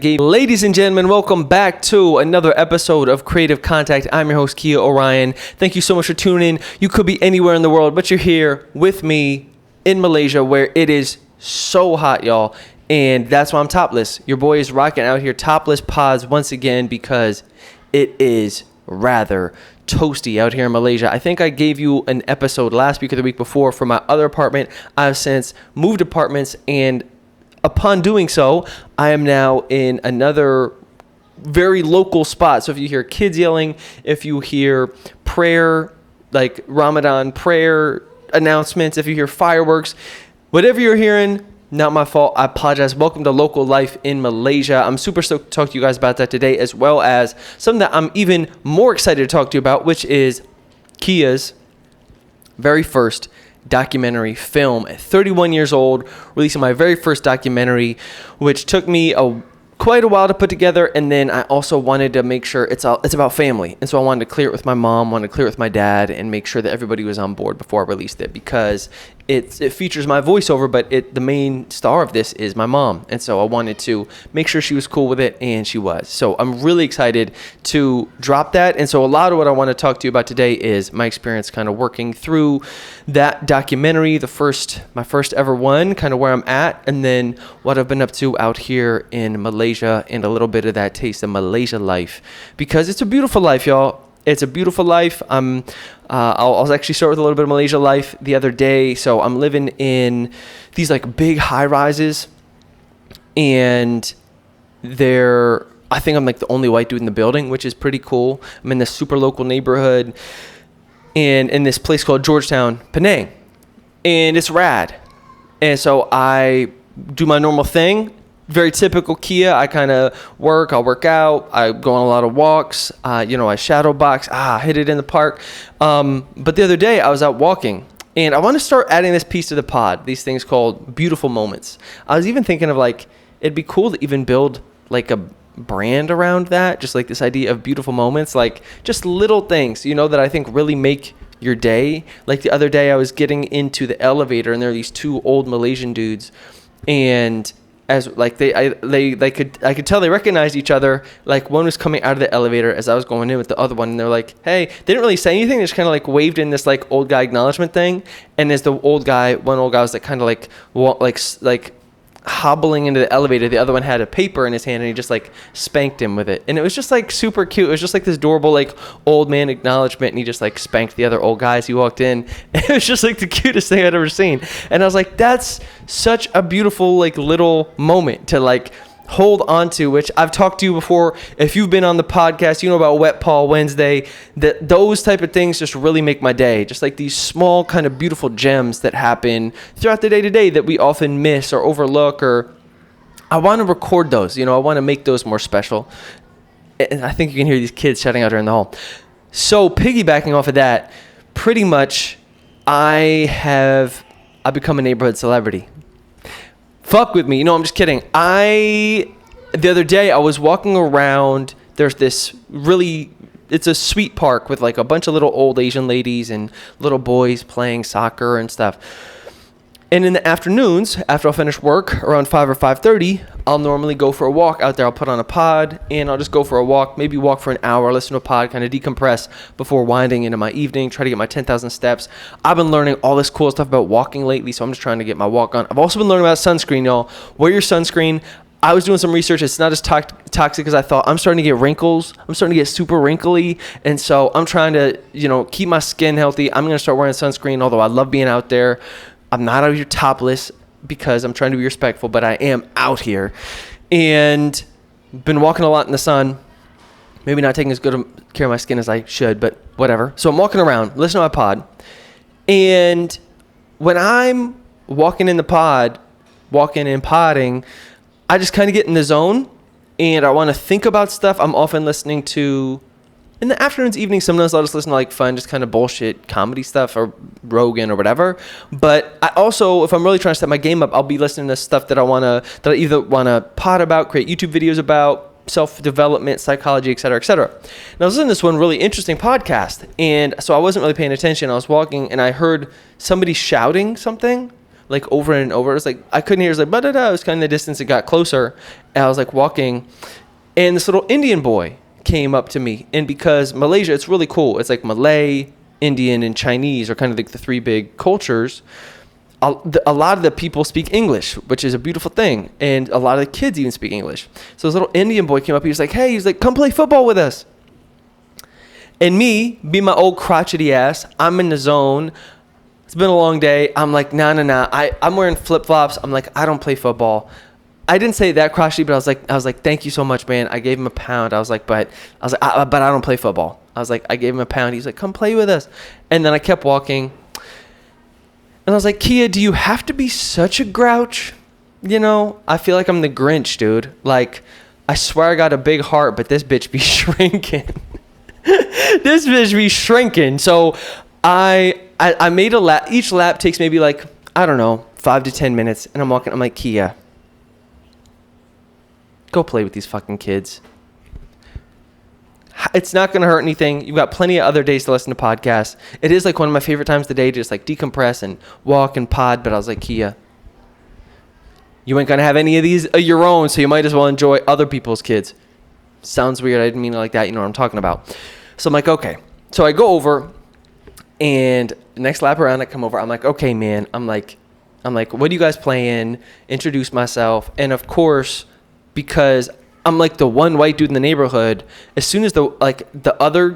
Ladies and gentlemen, welcome back to another episode of Creative Contact. I'm your host, Kia Orion. Thank you so much for tuning in. You could be anywhere in the world, but you're here with me in Malaysia where it is so hot, y'all. And that's why I'm topless. Your boy is rocking out here topless pods once again because it is rather toasty out here in Malaysia. I think I gave you an episode last week or the week before from my other apartment. I've since moved apartments, and upon doing so, I am now in another very local spot. So if you hear kids yelling, if you hear prayer, like Ramadan prayer announcements, if you hear fireworks, whatever you're hearing, not my fault. I apologize. Welcome to local life in Malaysia. I'm super stoked to talk to you guys about that today, as well as something that I'm even more excited to talk to you about, which is Kia's very first documentary film. At 31 years old, releasing my very first documentary, which took me quite a while to put together. And then I also wanted to make sure it's about family. And so I wanted to clear it with my mom, wanted to clear it with my dad, and make sure that everybody was on board before I released it, because it features my voiceover, but the main star of this is my mom. And so I wanted to make sure she was cool with it, and she was. So I'm really excited to drop that. And so a lot of what I want to talk to you about today is my experience kind of working through that documentary, my first ever one, kind of where I'm at, and then what I've been up to out here in Malaysia, and a little bit of that taste of Malaysia life, because it's a beautiful life, y'all. It's a beautiful life. I'll actually start with a little bit of Malaysia life the other day. So I'm living in these like big high rises, and I think I'm like the only white dude in the building, which is pretty cool. I'm in this super local neighborhood, and in this place called Georgetown, Penang, and it's rad. And so I do my normal thing. Very typical Kia. I kind of I'll work out. I go on a lot of walks. I shadow box. Hit it in the park. But the other day I was out walking, and I want to start adding this piece to the pod, these things called beautiful moments. I was even thinking of like, it'd be cool to even build like a brand around that. Just like this idea of beautiful moments, like just little things, that I think really make your day. Like the other day I was getting into the elevator, and there are these two old Malaysian dudes, and as like I could tell they recognized each other. Like one was coming out of the elevator as I was going in with the other one, and they're like, hey, they didn't really say anything. They just kind of like waved in this like old guy acknowledgement thing. And as one old guy was like kind of like hobbling into the elevator, the other one had a paper in his hand, and he just like spanked him with it. And it was just like super cute. It was just like this adorable like old man acknowledgement, and he just like spanked the other old guy as he walked in. And it was just like the cutest thing I'd ever seen. And I was like, that's such a beautiful like little moment to like hold on to, which I've talked to you before. If you've been on the podcast, you know about Wet Paw Wednesday. Those type of things just really make my day. Just like these small kind of beautiful gems that happen throughout the day-to-day that we often miss or overlook, or I want to record those. I want to make those more special. And I think you can hear these kids shouting out here in the hall. So piggybacking off of that, pretty much I've become a neighborhood celebrity. Fuck with me. I'm just kidding. The other day I was walking around. There's this it's a sweet park with like a bunch of little old Asian ladies and little boys playing soccer and stuff. And in the afternoons, after I finish work around 5 or 5:30, I'll normally go for a walk out there. I'll put on a pod, and I'll just go for a walk, maybe walk for an hour, listen to a pod, kind of decompress before winding into my evening, try to get my 10,000 steps. I've been learning all this cool stuff about walking lately, so I'm just trying to get my walk on. I've also been learning about sunscreen, y'all. Wear your sunscreen. I was doing some research. It's not as toxic as I thought. I'm starting to get wrinkles. I'm starting to get super wrinkly. And so I'm trying to, keep my skin healthy. I'm going to start wearing sunscreen, although I love being out there. I'm not out here topless because I'm trying to be respectful, but I am out here, and been walking a lot in the sun. Maybe not taking as good care of my skin as I should, but whatever. So I'm walking around, listening to my pod, and when I'm walking in the pod, walking and podding, I just kind of get in the zone, and I want to think about stuff. I'm often listening to, in the afternoons, evenings, sometimes I'll just listen to like fun, just kind of bullshit comedy stuff, or Rogan or whatever. But I also, if I'm really trying to set my game up, I'll be listening to stuff that I either want to pod about, create YouTube videos about, self-development, psychology, et cetera, et cetera. And I was listening to this one really interesting podcast, and so I wasn't really paying attention. I was walking, and I heard somebody shouting something, like over and over. It was like I couldn't hear. It was like but it was kind of the distance. It got closer, and I was like walking, and this little Indian boy came up to me. And because Malaysia, it's really cool. It's like Malay, Indian, and Chinese are kind of like the three big cultures. A lot of the people speak English, which is a beautiful thing, and a lot of the kids even speak English. So this little Indian boy came up. He was like, "Hey," he was like, "come play football with us." And me, being my old crotchety ass, I'm in the zone. It's been a long day. I'm like, nah. I'm wearing flip flops. I'm like, I don't play football. I didn't say that crotchety, but I was like, thank you so much, man. I gave him a pound. I was like, but I don't play football. I was like, I gave him a pound. He's like, come play with us. And then I kept walking. And I was like, Kia, do you have to be such a grouch? You know, I feel like I'm the Grinch, dude. Like, I swear I got a big heart, but this bitch be shrinking. This bitch be shrinking. So I made a lap. Each lap takes maybe like, I don't know, 5 to 10 minutes. And I'm walking. I'm like, Kia, go play with these fucking kids. It's not going to hurt anything. You've got plenty of other days to listen to podcasts. It is like one of my favorite times of the day to just like decompress and walk and pod. But I was like, Kia, you ain't going to have any of these of your own, so you might as well enjoy other people's kids. Sounds weird. I didn't mean it like that. You know what I'm talking about. So I'm like, okay. So I go over, and next lap around, I come over. I'm like, okay, man. I'm like, what are you guys playing? Introduce myself. And of course, because I'm like the one white dude in the neighborhood, as soon as the other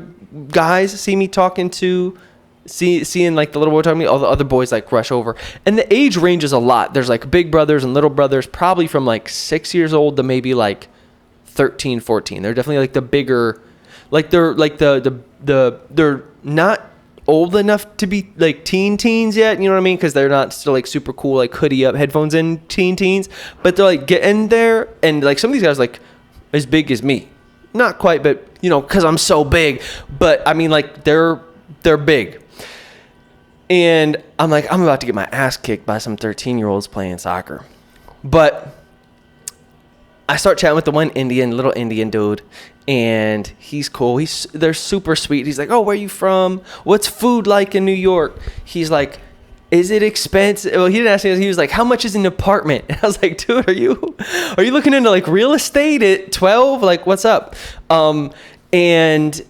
guys see me talking to, seeing like the little boy talking to me, all the other boys like rush over. And the age ranges a lot. There's like big brothers and little brothers, probably from like 6 years old to maybe like 13, 14. They're definitely like the bigger, like they're like they're not old enough to be like teens yet, you know what I mean? Because they're not still like super cool, like hoodie up, headphones in teens, but they're like getting there. And like some of these guys like as big as me, not quite, but you know, because I'm so big. But I mean, like they're big. And I'm like, I'm about to get my ass kicked by some 13-year-olds playing soccer. But I start chatting with the one little Indian dude, and he's cool. They're super sweet. He's like, oh, where are you from? What's food like in New York? He's like, is it expensive? Well, he didn't ask me. He was like, how much is an apartment? And I was like, dude, are you looking into like real estate at 12? Like, what's up? And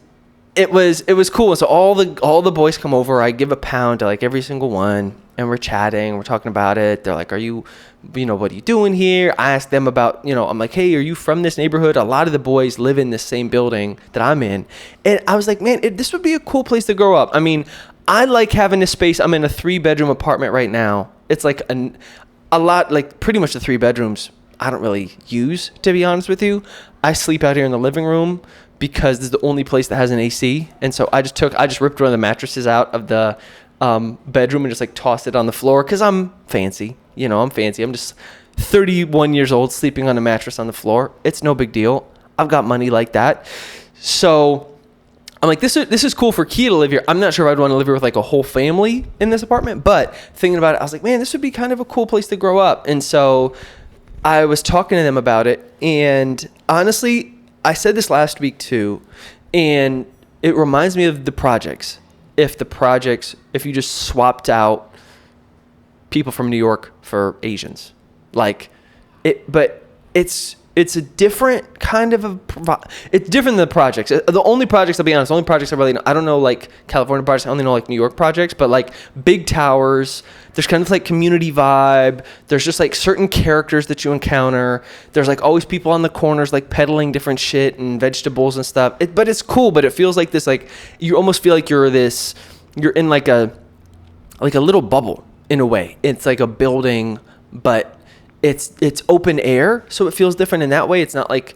it was cool. So all the boys come over. I give a pound to like every single one, and we're chatting. We're talking about it. They're like, what are you doing here? I asked them about, I'm like, hey, are you from this neighborhood? A lot of the boys live in this same building that I'm in. And I was like, man, this would be a cool place to grow up. I mean, I like having this space. I'm in a 3-bedroom apartment right now. It's like a lot, like pretty much the 3 bedrooms I don't really use, to be honest with you. I sleep out here in the living room because this is the only place that has an AC. And so I just ripped one of the mattresses out of the bedroom and just like tossed it on the floor because I'm fancy. I'm fancy. I'm just 31 years old sleeping on a mattress on the floor. It's no big deal. I've got money like that. So I'm like, this is cool for Kia to live here. I'm not sure if I'd want to live here with like a whole family in this apartment, but thinking about it, I was like, man, this would be kind of a cool place to grow up. And so I was talking to them about it. And honestly, I said this last week too, and it reminds me of the projects. If you just swapped out people from New York for Asians, but it's a different kind of it's different than the projects. The only projects, I'll be honest, I really know, I don't know like California projects, I only know like New York projects, but like big towers, there's kind of like community vibe. There's just like certain characters that you encounter. There's like always people on the corners like peddling different shit and vegetables and stuff. But it's cool, but it feels like this, like you almost feel like you're in like a little bubble in a way. It's like a building, but it's open air, so it feels different in that way. It's not like,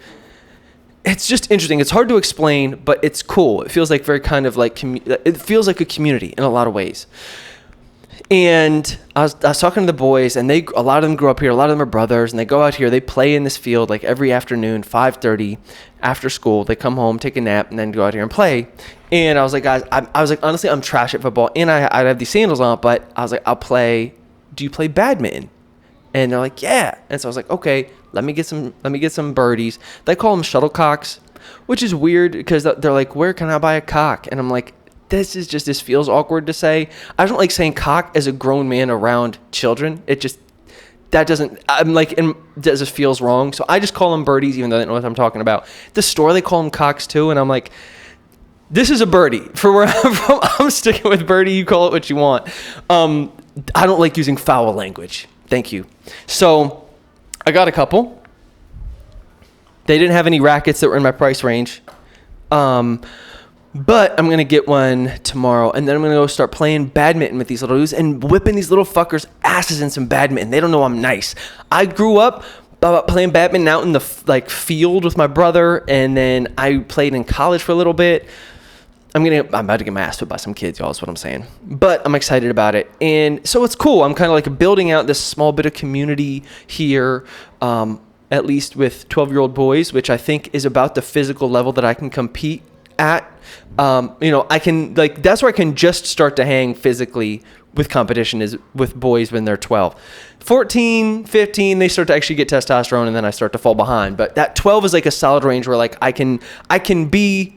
it's just interesting. It's hard to explain, but it's cool. It feels like very kind of like, it feels like a community in a lot of ways. And I was talking to the boys, and a lot of them grew up here. A lot of them are brothers, and they go out here. They play in this field like every afternoon, 5:30 after school. They come home, take a nap, and then go out here and play. And I was like, guys, I was like, honestly, I'm trash at football, and I have these sandals on, but I was like, I'll play. Do you play badminton? And they're like, yeah. And so I was like, okay, let me get some birdies. They call them shuttlecocks, which is weird because they're like, where can I buy a cock? And I'm like, this feels awkward to say. I don't like saying cock as a grown man around children. It just, that doesn't, I'm like, and that just feels wrong. So I just call them birdies, even though they don't know what I'm talking about. The store, they call them cocks too. And I'm like, this is a birdie. For where I'm from, I'm sticking with birdie. You call it what you want. I don't like using foul language. Thank you. So I got a couple. They didn't have any rackets that were in my price range. But I'm going to get one tomorrow, and then I'm going to go start playing badminton with these little dudes and whipping these little fuckers' asses in some badminton. They don't know I'm nice. I grew up playing badminton out in the field with my brother, and then I played in college for a little bit. I'm about to get my ass whipped by some kids, y'all, is what I'm saying. But I'm excited about it. And so it's cool. I'm kind of like building out this small bit of community here, at least with 12-year-old boys, which I think is about the physical level that I can compete at. I can, like, that's where I can just start to hang physically with competition, is with boys when they're 12. 14, 15, they start to actually get testosterone, and then I start to fall behind. But that 12 is like a solid range where like I can be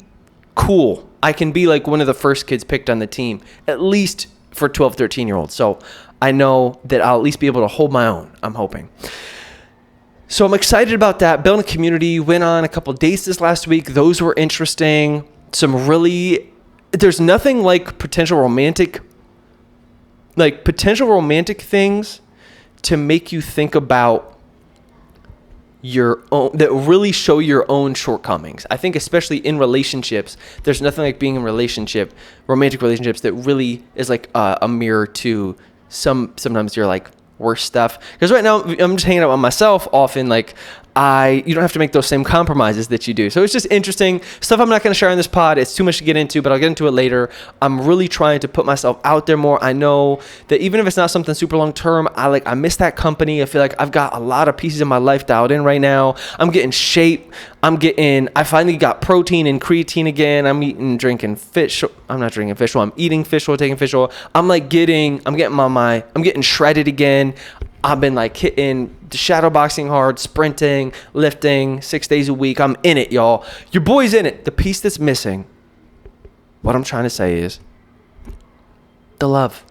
cool. I can be like one of the first kids picked on the team, at least for 12, 13-year-olds. So I know that I'll at least be able to hold my own, I'm hoping. So I'm excited about that. Building a community. Went on a couple dates this last week. Those were interesting. There's nothing like potential romantic things to make you think about your own, that really show your own shortcomings. I think especially in relationships, there's nothing like being in romantic relationships that really is like a mirror to sometimes you're like worse stuff. Because right now I'm just hanging out with myself often. Like you don't have to make those same compromises that you do. So it's just interesting stuff. I'm not going to share on this pod. It's too much to get into, but I'll get into it later. I'm really trying to put myself out there more. I know that even if it's not something super long term, I miss that company. I feel like I've got a lot of pieces of my life dialed in right now. I'm getting shape. I finally got protein and creatine again. I'm drinking fish. I'm not drinking fish oil. I'm eating fish oil, taking fish oil. I'm getting shredded again. I've been like hitting the shadow boxing hard, sprinting, lifting 6 days a week. I'm in it, y'all. Your boy's in it. The piece that's missing, what I'm trying to say is the love.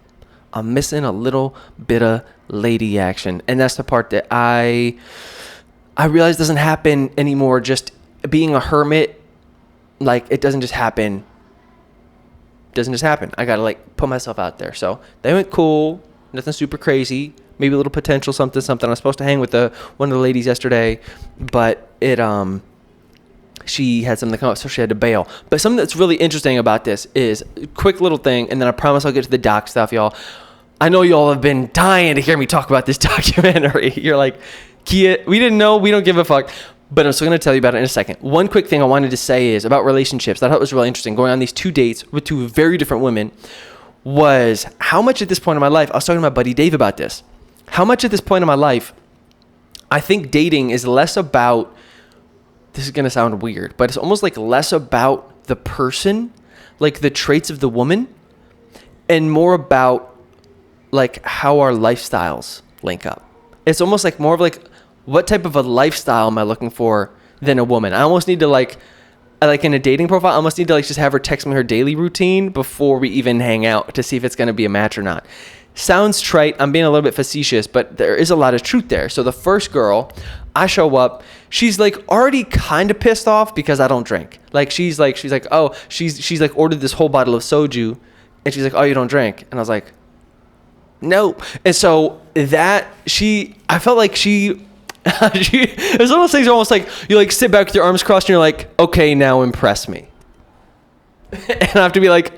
I'm missing a little bit of lady action. And that's the part that I realize doesn't happen anymore. Just being a hermit, like it doesn't just happen. I got to like put myself out there. So they went cool. Nothing super crazy. Maybe a little potential something. I was supposed to hang with one of the ladies yesterday, but she had something come up, so she had to bail. But something that's really interesting about this is a quick little thing, and then I promise I'll get to the doc stuff, y'all. I know y'all have been dying to hear me talk about this documentary. You're like, Kia, we didn't know, we don't give a fuck. But I'm still going to tell you about it in a second. One quick thing I wanted to say is about relationships that I thought was really interesting. Going on these 2 dates with 2 very different women was how much at this point in my life, I was talking to my buddy Dave about this, how much at this point in my life, I think dating is less about, this is going to sound weird, but it's almost like less about the person, like the traits of the woman, and more about like how our lifestyles link up. It's almost like more of like, what type of a lifestyle am I looking for than a woman? I almost need to like in a dating profile, I almost need to like just have her text me her daily routine before we even hang out to see if it's going to be a match or not. Sounds trite. I'm being a little bit facetious, but there is a lot of truth there. So the first girl, I show up, she's like already kind of pissed off because I don't drink. Like she's like ordered this whole bottle of soju, and she's like, oh, you don't drink? And I was like, no. And so I felt like it was one of those things almost like you like sit back with your arms crossed and you're like, okay, now impress me. And I have to be like,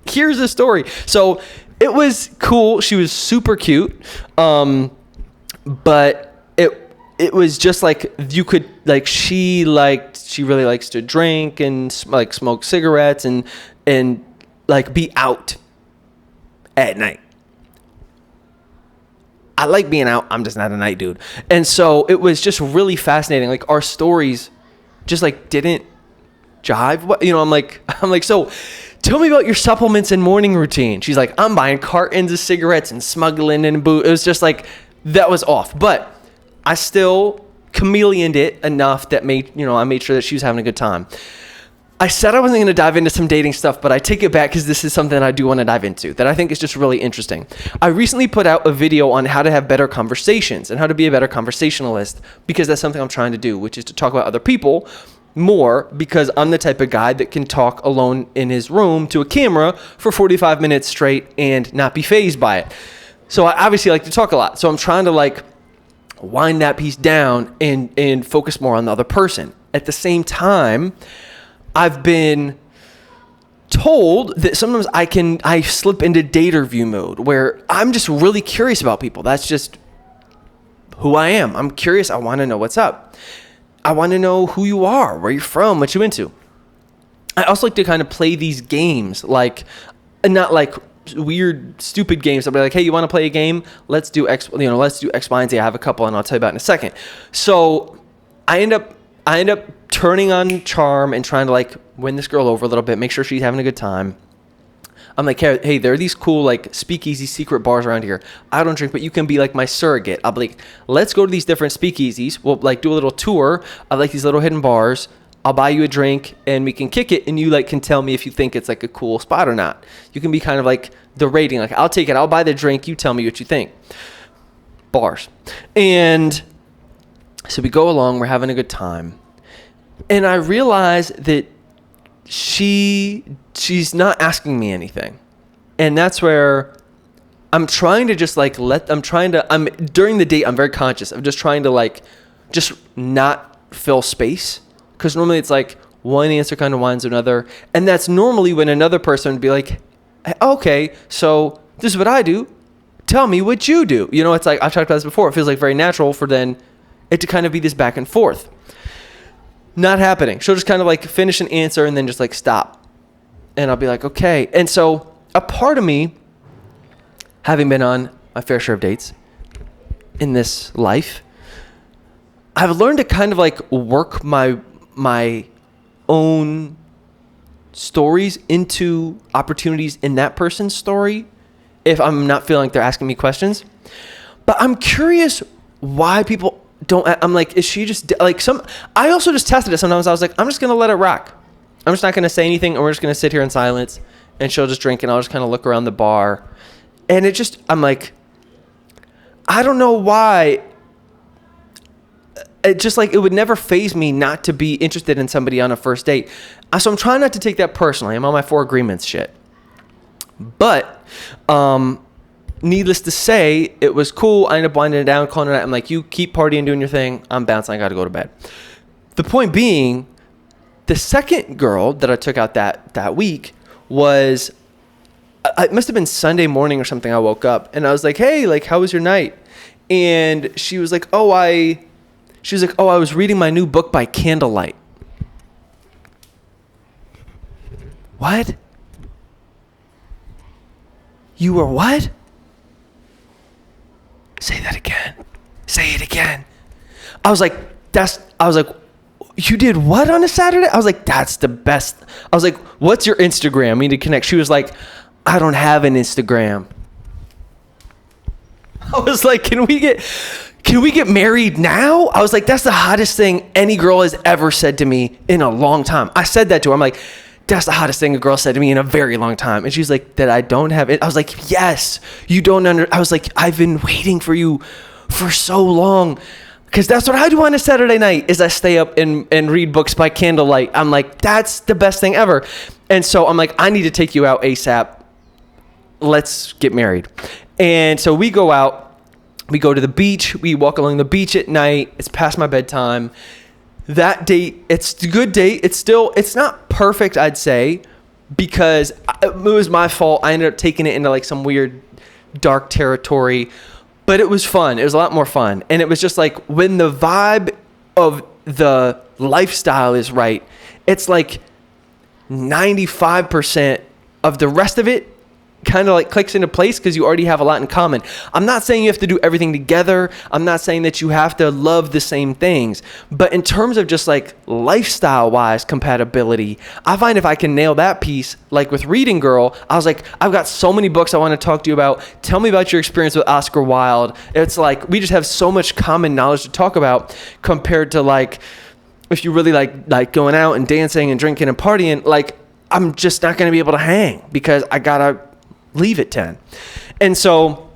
here's the story. So it was cool. She was super cute. But it was just like you could like she really likes to drink and like smoke cigarettes and like be out at night. I like being out. I'm just not a night dude. And so it was just really fascinating. Like our stories just like didn't jive. I'm like, so tell me about your supplements and morning routine. She's like, I'm buying cartons of cigarettes and smuggling in booze. It was just like, that was off. But I still chameleoned it enough that I made sure that she was having a good time. I said I wasn't going to dive into some dating stuff, but I take it back because this is something I do want to dive into that I think is just really interesting. I recently put out a video on how to have better conversations and how to be a better conversationalist, because that's something I'm trying to do, which is to talk about other people more, because I'm the type of guy that can talk alone in his room to a camera for 45 minutes straight and not be fazed by it. So I obviously like to talk a lot. So I'm trying to like wind that piece down and focus more on the other person. At the same time, I've been told that sometimes I slip into dater view mode where I'm just really curious about people. That's just who I am. I'm curious. I want to know what's up. I want to know who you are, where you're from, what you into. I also like to kind of play these games, like, not like weird, stupid games. I'll be like, hey, you want to play a game? Let's do X, let's do X, Y, and Z. I have a couple, and I'll tell you about in a second. So I end up turning on charm and trying to like win this girl over a little bit, make sure she's having a good time. I'm like, hey, there are these cool like speakeasy secret bars around here. I don't drink, but you can be like my surrogate. I'll be like, let's go to these different speakeasies. We'll like do a little tour of like these little hidden bars. I'll buy you a drink and we can kick it, and you like can tell me if you think it's like a cool spot or not. You can be kind of like the rating. Like, I'll take it. I'll buy the drink. You tell me what you think. Bars. And so we go along. We're having a good time. And I realize that she's not asking me anything. And that's where I'm trying to just like during the date, I'm very conscious. I'm just trying to like, just not fill space. Because normally it's like one answer kind of winds another. And that's normally when another person would be like, okay, so this is what I do. Tell me what you do. It's like, I've talked about this before. It feels like very natural for then it to kind of be this back and forth. Not happening. She'll just kind of like finish an answer and then just like stop. And I'll be like, okay. And so a part of me, having been on my fair share of dates in this life, I've learned to kind of like work my own stories into opportunities in that person's story if I'm not feeling like they're asking me questions. But I'm curious why people don't. I'm like, is she just like I also just tested it sometimes. I was like, I'm just going to let it rock. I'm just not going to say anything, and we're just going to sit here in silence, and she'll just drink, and I'll just kind of look around the bar. And I'm like, I don't know why. It just like, it would never faze me not to be interested in somebody on a first date. So I'm trying not to take that personally. I'm on my 4 agreements shit. But, needless to say, it was cool. I ended up winding it down, calling it out. I'm like, you keep partying, doing your thing. I'm bouncing. I got to go to bed. The point being, the second girl that I took out that week was, it must have been Sunday morning or something. I woke up and I was like, hey, like, how was your night? And she was like, I was reading my new book by candlelight. What? You were what? Say that again. Say it again. I was like, you did what on a Saturday? I was like, that's the best. I was like, what's your Instagram? We need to connect. She was like, I don't have an Instagram. I was like, can we get married now? I was like, that's the hottest thing any girl has ever said to me in a long time. I said that to her. I'm like, that's the hottest thing a girl said to me in a very long time. And she's like, that I don't have it. I was like, yes, you don't I was like, I've been waiting for you for so long. Because that's what I do on a Saturday night, is I stay up and read books by candlelight. I'm like, that's the best thing ever. And so I'm like, I need to take you out ASAP. Let's get married. And so we go out. We go to the beach. We walk along the beach at night. It's past my bedtime. That date, it's a good date. It's not perfect, I'd say, because it was my fault. I ended up taking it into like some weird dark territory, but it was fun. It was a lot more fun. And it was just like, when the vibe of the lifestyle is right, it's like 95% of the rest of it kind of like clicks into place because you already have a lot in common. I'm not saying you have to do everything together. I'm not saying that you have to love the same things. But in terms of just like lifestyle-wise compatibility, I find if I can nail that piece, like with Reading Girl, I was like, I've got so many books I want to talk to you about. Tell me about your experience with Oscar Wilde. It's like we just have so much common knowledge to talk about compared to like if you really like going out and dancing and drinking and partying, like I'm just not going to be able to hang because I got to leave at 10. And so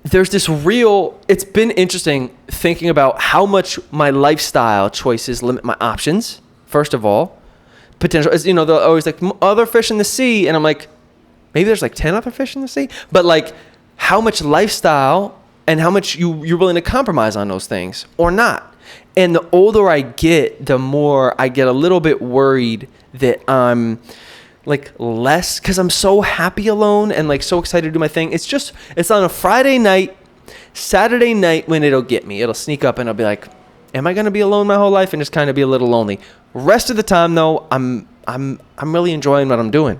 there's this it's been interesting thinking about how much my lifestyle choices limit my options. First of all, potential, as you know, they're always like other fish in the sea. And I'm like, maybe there's like 10 other fish in the sea, but like how much lifestyle and how much you're willing to compromise on those things or not. And the older I get, the more I get a little bit worried that I'm like less, because I'm so happy alone and like so excited to do my thing. It's on a Friday night, Saturday night when it'll get me. It'll sneak up and I'll be like, am I going to be alone my whole life? And just kind of be a little lonely. Rest of the time though, I'm really enjoying what I'm doing.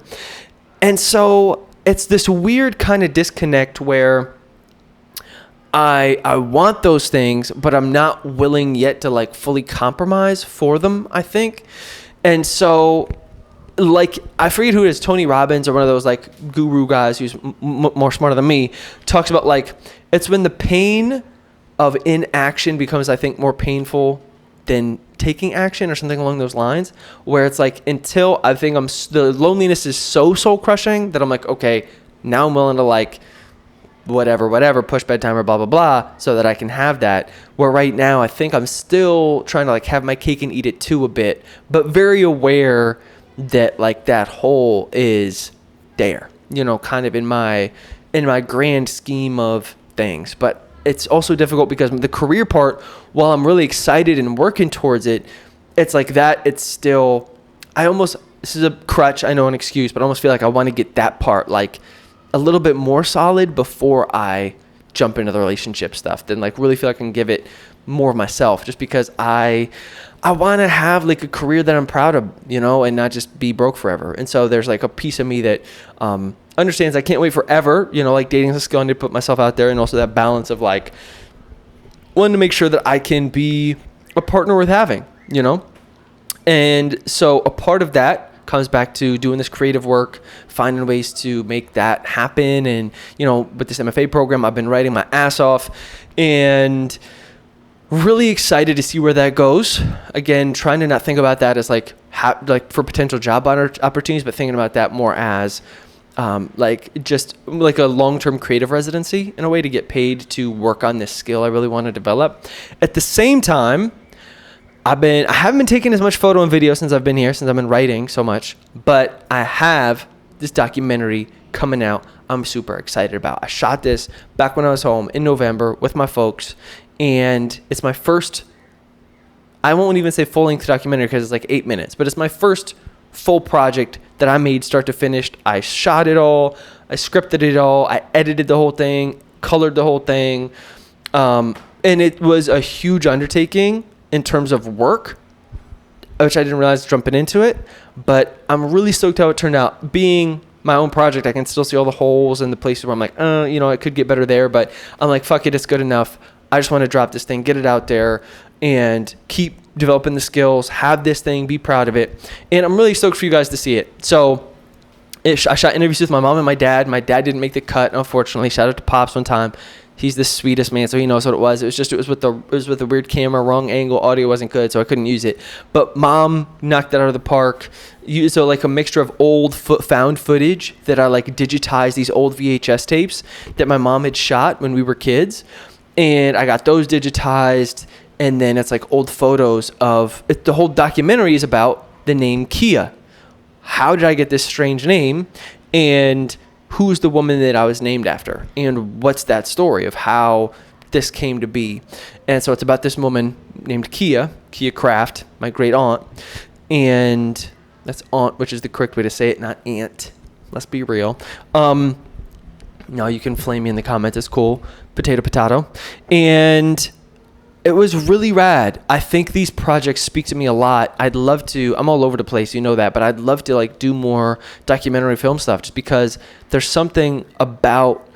And so it's this weird kind of disconnect where I want those things, but I'm not willing yet to like fully compromise for them, I think. And so like, I forget who it is, Tony Robbins or one of those like guru guys who's more smarter than me, talks about like, it's when the pain of inaction becomes, I think, more painful than taking action or something along those lines, where it's like, until I think the loneliness is so soul crushing that I'm like, okay, now I'm willing to like, whatever, push bedtime or blah, blah, blah, so that I can have that. Where right now, I think I'm still trying to like have my cake and eat it too a bit, but very aware that like that hole is there, you know, kind of in my grand scheme of things. But it's also difficult because the career part, while I'm really excited and working towards it, it's like that, it's still, this is a crutch, I know, an excuse, but I almost feel like I want to get that part like a little bit more solid before I jump into the relationship stuff, then like really feel like I can give it more of myself, just because I want to have like a career that I'm proud of, you know, and not just be broke forever. And so there's like a piece of me that understands I can't wait forever, you know, like dating is a skill, I need to put myself out there, and also that balance of like wanting to make sure that I can be a partner worth having, you know. And so a part of that comes back to doing this creative work, finding ways to make that happen. And, you know, with this MFA program, I've been writing my ass off and really excited to see where that goes. Again, trying to not think about that as like for potential job opportunities, but thinking about that more as like just like a long-term creative residency in a way to get paid to work on this skill I really want to develop. At the same time, I haven't been taking as much photo and video since I've been here, since I've been writing so much, but I have this documentary coming out I'm super excited about. I shot this back when I was home in November with my folks, and it's my first, I won't even say full-length documentary because it's like 8 minutes, but it's my first full project that I made start to finish. I shot it all, I scripted it all, I edited the whole thing, colored the whole thing, and it was a huge undertaking in terms of work, which I didn't realize jumping into it, but I'm really stoked how it turned out. Being my own project, I can still see all the holes and the places where I'm like, you know, it could get better there, but I'm like, fuck it, it's good enough. I just want to drop this thing, get it out there, and keep developing the skills, have this thing, be proud of it. And I'm really stoked for you guys to see it. So I shot interviews with my mom and my dad. My dad didn't make the cut, unfortunately. Shout out to Pops one time. He's the sweetest man, so he knows what it was. It was with the weird camera, wrong angle, audio wasn't good, so I couldn't use it. But Mom knocked that out of the park. So like a mixture of old found footage that I like digitized, these old VHS tapes that my mom had shot when we were kids, and I got those digitized. And then it's like old photos of it. The whole documentary is about the name Kia. How did I get this strange name? And who's the woman that I was named after? And what's that story of how this came to be? And so it's about this woman named Kia Kraft, my great aunt. And that's aunt, which is the correct way to say it, not aunt. Let's be real. No, you can flame me in the comments. It's cool. Potato. And it was really rad. I think these projects speak to me a lot. I'd love to, I'm all over the place, you know that, but I'd love to like do more documentary film stuff just because there's something about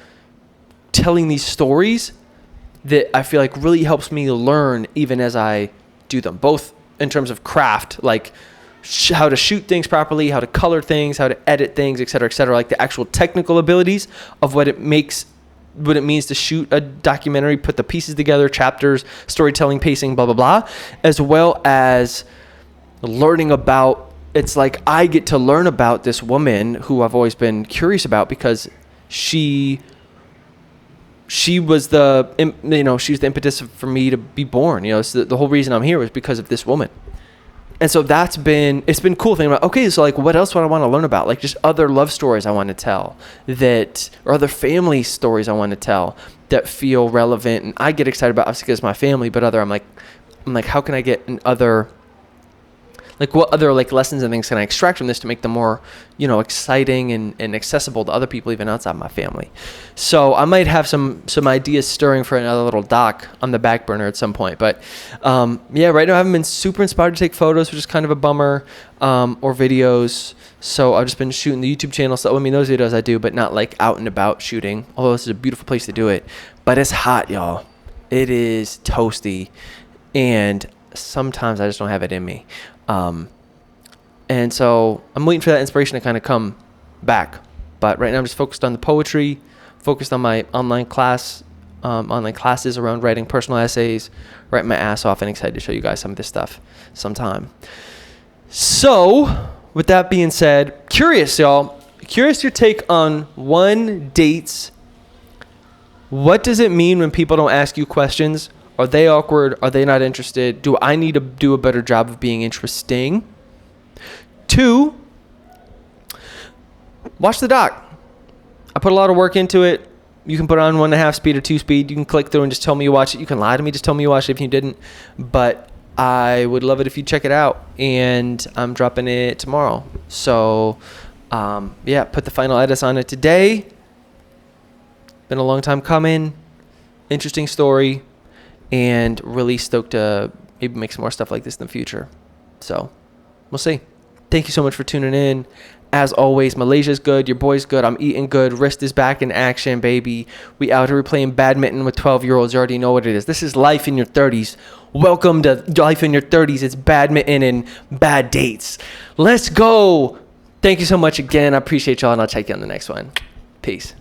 telling these stories that I feel like really helps me learn even as I do them, both in terms of craft, like how to shoot things properly, how to color things, how to edit things, et cetera, like the actual technical abilities of what it means to shoot a documentary, put the pieces together, chapters, storytelling, pacing, blah, blah, blah, as well as learning about, it's like I get to learn about this woman who I've always been curious about because she was she's the impetus for me to be born. So the whole reason I'm here was because of this woman. And so it's been cool thinking about, okay, so like what else would I want to learn about? Like just other love stories I want to tell or other family stories I want to tell that feel relevant. And I get excited about, obviously, because it's my family, but I'm like, how can I get what other like lessons and things can I extract from this to make them more, exciting and accessible to other people even outside my family? So I might have some ideas stirring for another little doc on the back burner at some point. But right now I haven't been super inspired to take photos, which is kind of a bummer, or videos. So I've just been shooting the YouTube channel. So those videos I do, but not like out and about shooting. Although this is a beautiful place to do it. But it's hot, y'all. It is toasty, and sometimes I just don't have it in me. And so I'm waiting for that inspiration to kind of come back. But right now I'm just focused on the poetry, focused on my online classes around writing personal essays, writing my ass off, and excited to show you guys some of this stuff sometime. So with that being said, curious your take on dates. What does it mean when people don't ask you questions? Are they awkward? Are they not interested? Do I need to do a better job of being interesting? 2, watch the doc. I put a lot of work into it. You can put it on 1.5 speed or 2 speed. You can click through and just tell me you watch it. You can lie to me, just tell me you watched it if you didn't. But I would love it if you check it out. And I'm dropping it tomorrow. So, put the final edits on it today. Been a long time coming. Interesting story. And really stoked to maybe make some more stuff like this in the future. So, we'll see. Thank you so much for tuning in. As always, Malaysia's good. Your boy's good. I'm eating good. Wrist is back in action, baby. We out here playing badminton with 12-year-olds. You already know what it is. This is life in your 30s. Welcome to life in your 30s. It's badminton and bad dates. Let's go. Thank you so much again. I appreciate y'all, and I'll check you on the next one. Peace.